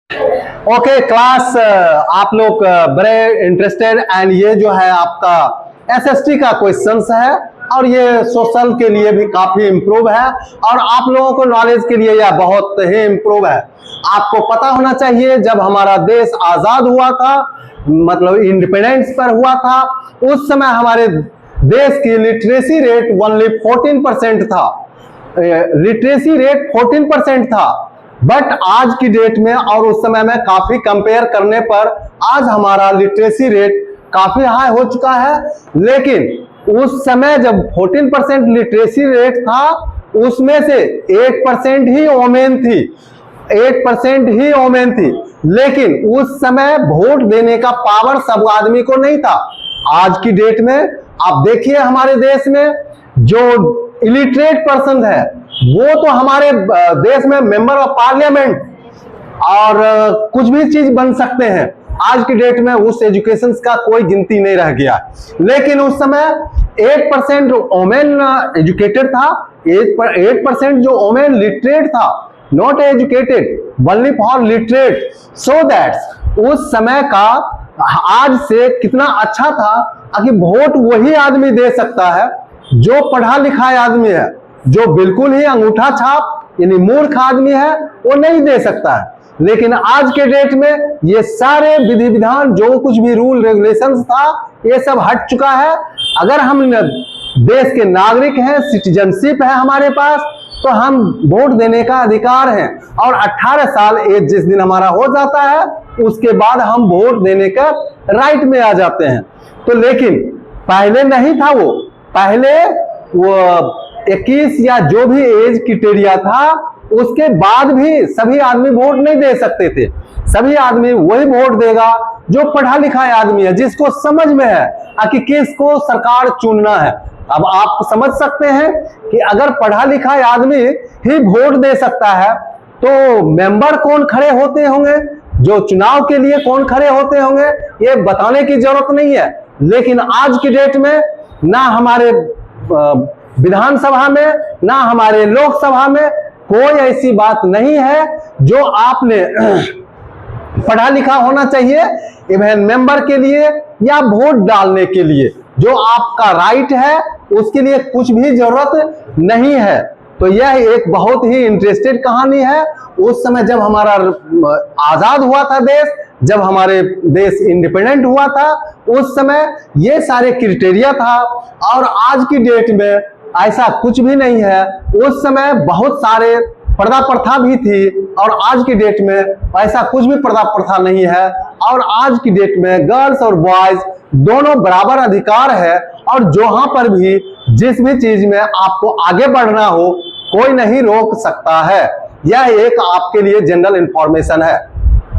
Okay class, आप लोग बड़े इंटरेस्टेड एंड ये जो है आपका एसएसटी का क्वेश्चंस है और ये सोशल के लिए भी काफी इम्प्रूव है और आप लोगों को नॉलेज के लिए यह बहुत ही इम्प्रूव है। आपको पता होना चाहिए जब हमारा देश आजाद हुआ था, मतलब इंडिपेंडेंस पर हुआ था, उस समय हमारे देश की लिटरेसी रेट ओनली 14% था। लिटरेसी रेट 14% था, बट आज की डेट में और उस समय में काफी कंपेयर करने पर आज हमारा लिटरेसी रेट काफी हाई हो चुका है। लेकिन उस समय जब 14% लिटरेसी रेट था, उसमें से 8% ही वोमेन थी, 8% ही वोमेन थी। लेकिन उस समय वोट देने का पावर सब आदमी को नहीं था। आज की डेट में आप देखिए हमारे देश में जो इलिटरेट पर्सन है वो तो हमारे देश में मेंबर ऑफ पार्लियामेंट और कुछ भी चीज बन सकते हैं। आज की डेट में उस एजुकेशन का कोई गिनती नहीं रह गया। लेकिन उस समय 8% वोमेन एजुकेटेड था, 8% जो वोमेन लिटरेट था, not educated only for literate. So that उस समय का आज से कितना अच्छा था कि वोट वही आदमी दे सकता है जो पढ़ा लिखा आदमी है। जो बिल्कुल ही अंगूठा छाप यानी मूर्ख आदमी है वो नहीं दे सकता है। लेकिन आज के डेट में ये सारे विधि विधान जो कुछ भी रूल रेगुलेशंस था ये सब हट चुका है। अगर हम देश के नागरिक हैं, सिटीजनशिप है हमारे पास, तो हम वोट देने का अधिकार है और 18 साल एज जिस दिन हमारा हो जाता है उसके बाद हम वोट देने का राइट में आ जाते हैं। तो लेकिन पहले नहीं था, वो पहले वो 21 या जो भी एज क्राइटेरिया था उसके बाद भी सभी आदमी वोट नहीं दे सकते थे। सभी आदमी वही वोट देगा जो पढ़ा लिखा आदमी है, जिसको समझ में है कि किसको सरकार चुनना है। अब आप समझ सकते हैं कि अगर पढ़ा लिखा आदमी ही वोट दे सकता है तो मेंबर कौन खड़े होते होंगे, जो चुनाव के लिए कौन खड़े होते होंगे, ये बताने की जरूरत नहीं है। लेकिन आज की डेट में ना हमारे विधानसभा में ना हमारे लोकसभा में कोई ऐसी बात नहीं है जो आपने पढ़ा लिखा होना चाहिए इवन मेंबर के लिए या वोट डालने के लिए। जो आपका राइट है उसके लिए कुछ भी जरूरत नहीं है। तो यह एक बहुत ही इंटरेस्टेड कहानी है। उस समय जब हमारा आजाद हुआ था देश, जब हमारे देश इंडिपेंडेंट हुआ था, उस समय ये सारे क्राइटेरिया था और आज की डेट में ऐसा कुछ भी नहीं है। उस समय बहुत सारे पर्दा प्रथा भी थी और आज की डेट में ऐसा कुछ भी पर्दा प्रथा नहीं है। और आज की डेट में गर्ल्स और बॉयज दोनों बराबर अधिकार है और जहां पर भी जिस भी चीज में आपको आगे बढ़ना हो कोई नहीं रोक सकता है। यह एक आपके लिए जनरल इंफॉर्मेशन है।